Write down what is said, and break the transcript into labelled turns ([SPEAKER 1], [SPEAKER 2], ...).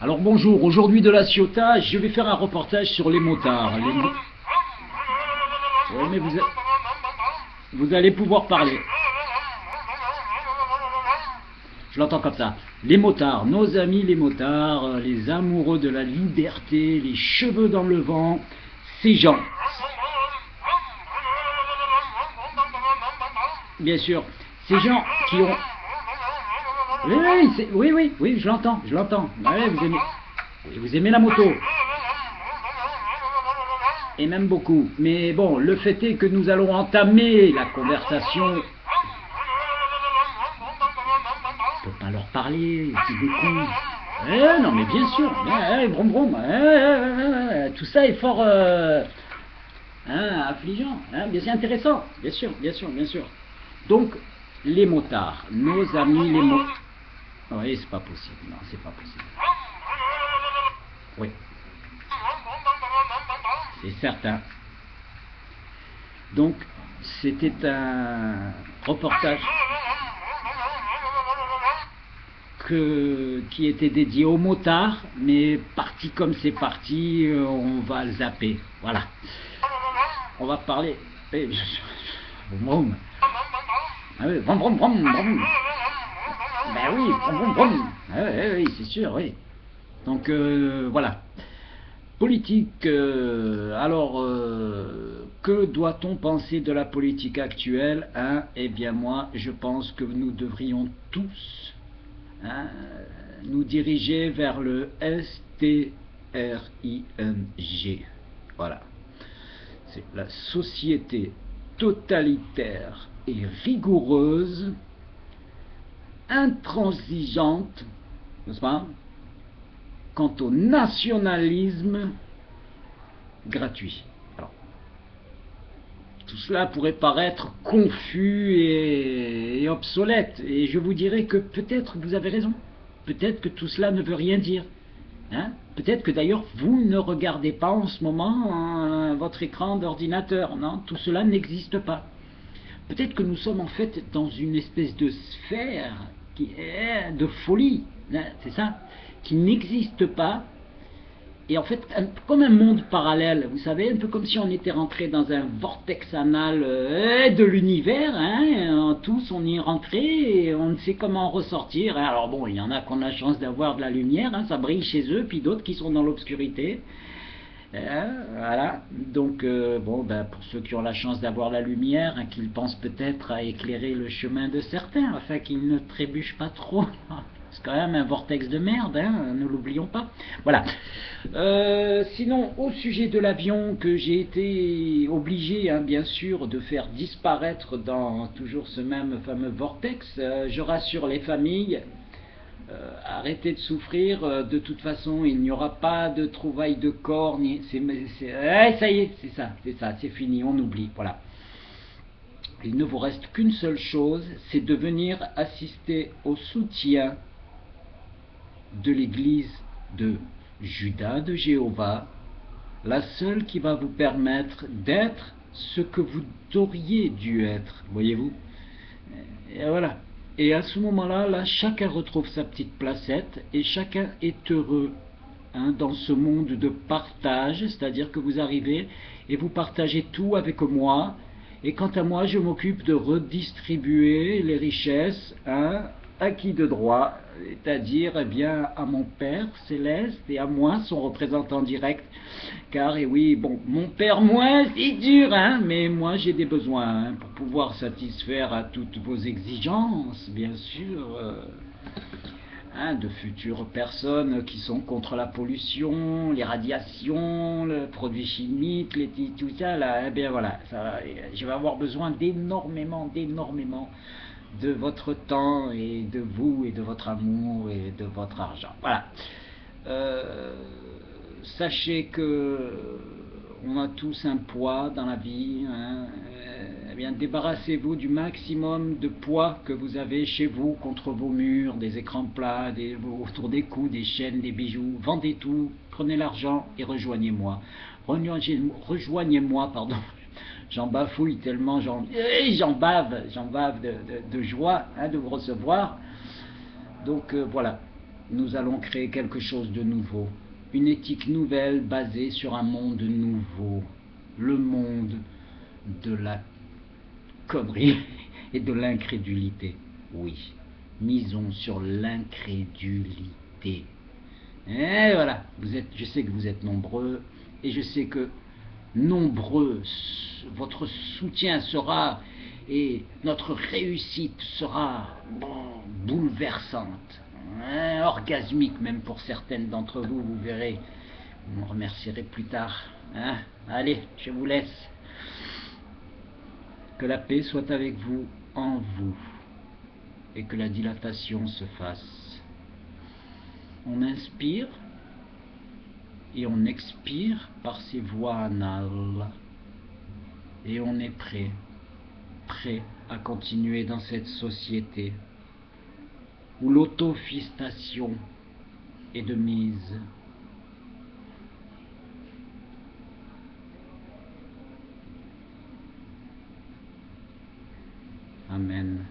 [SPEAKER 1] Alors bonjour, aujourd'hui de la Ciotat, je vais faire un reportage sur les motards. Ouais, mais vous allez pouvoir parler. Je l'entends comme ça. Les motards, nos amis les motards, les amoureux de la liberté, les cheveux dans le vent, ces gens. Bien sûr, ces gens qui ont... Oui, je l'entends. Ouais, vous aimez la moto. Et même beaucoup. Mais bon, le fait est que nous allons entamer la conversation. On peut pas leur parler, c'est des cons. Non, mais bien sûr. Brom brom. Tout ça est fort affligeant. Bien c'est intéressant. Bien sûr. Donc, les motards, nos amis les motards. Oui, c'est pas possible. Non, c'est pas possible. Oui. C'est certain. Donc, c'était un reportage qui était dédié aux motards, mais parti comme c'est parti, on va le zapper. Voilà. On va parler. Vroom. Ah oui, vroom. Ben oui, vroom. Oui, c'est sûr, oui. Donc voilà. Politique, que doit-on penser de la politique actuelle, Eh bien moi, je pense que nous devrions tous nous diriger vers le STRING. Voilà. C'est la société totalitaire et rigoureuse, intransigeante, n'est-ce pas, quant au nationalisme gratuit. Alors, tout cela pourrait paraître confus et obsolète, et je vous dirais que peut-être vous avez raison, peut-être que tout cela ne veut rien dire. Peut-être que d'ailleurs vous ne regardez pas en ce moment votre écran d'ordinateur, non, tout cela n'existe pas. Peut-être que nous sommes en fait dans une espèce de sphère qui est de folie, c'est ça, qui n'existe pas, et en fait comme un monde parallèle, vous savez, un peu comme si on était rentré dans un vortex anal de l'univers, tous on y est rentré et on ne sait comment ressortir. Alors bon, il y en a qu'on a la chance d'avoir de la lumière, ça brille chez eux, puis d'autres qui sont dans l'obscurité. Voilà, donc pour ceux qui ont la chance d'avoir la lumière, qu'ils pensent peut-être à éclairer le chemin de certains, afin qu'ils ne trébuchent pas trop. C'est quand même un vortex de merde, ne l'oublions pas. Voilà. Sinon, au sujet de l'avion que j'ai été obligé, bien sûr, de faire disparaître dans toujours ce même fameux vortex, je rassure les familles. Arrêtez de souffrir, de toute façon il n'y aura pas de trouvailles de corps, ça y est, c'est fini, on oublie, voilà. Il ne vous reste qu'une seule chose, c'est de venir assister au soutien de l'église de Judas de Jéhovah, la seule qui va vous permettre d'être ce que vous auriez dû être, voyez-vous. Et voilà. Et à ce moment-là, chacun retrouve sa petite placette et chacun est heureux dans ce monde de partage, c'est-à-dire que vous arrivez et vous partagez tout avec moi, et quant à moi, je m'occupe de redistribuer les richesses acquis de droit, c'est-à-dire à mon Père céleste et à moi, son représentant direct, car et oui, bon, mon Père moins, c'est dur, mais moi j'ai des besoins pour pouvoir satisfaire à toutes vos exigences, bien sûr, de futures personnes qui sont contre la pollution, les radiations, les produits chimiques, tout ça, là, voilà, je vais avoir besoin d'énormément de votre temps et de vous et de votre amour et de votre argent. Voilà. Sachez que on a tous un poids dans la vie. Débarrassez-vous du maximum de poids que vous avez chez vous contre vos murs, des écrans plats, autour des cous, des chaînes, des bijoux. Vendez tout, prenez l'argent et rejoignez-moi. Rejoignez-moi, pardon. J'en bafouille tellement, j'en bave de joie de vous recevoir. Donc voilà. nous allons créer quelque chose de nouveau. Une éthique nouvelle basée sur un monde nouveau. Le monde de la connerie et de l'incrédulité. Oui, misons sur l'incrédulité. Et voilà, je sais que vous êtes nombreux et je sais que nombreux, votre soutien sera et notre réussite sera bouleversante, orgasmique même pour certaines d'entre vous, vous verrez. Vous me remercierez plus tard. Allez, je vous laisse. Que la paix soit avec vous, en vous, et que la dilatation se fasse. On inspire et on expire par ces voies anales. Et on est prêt à continuer dans cette société où l'autofistation est de mise. Amen.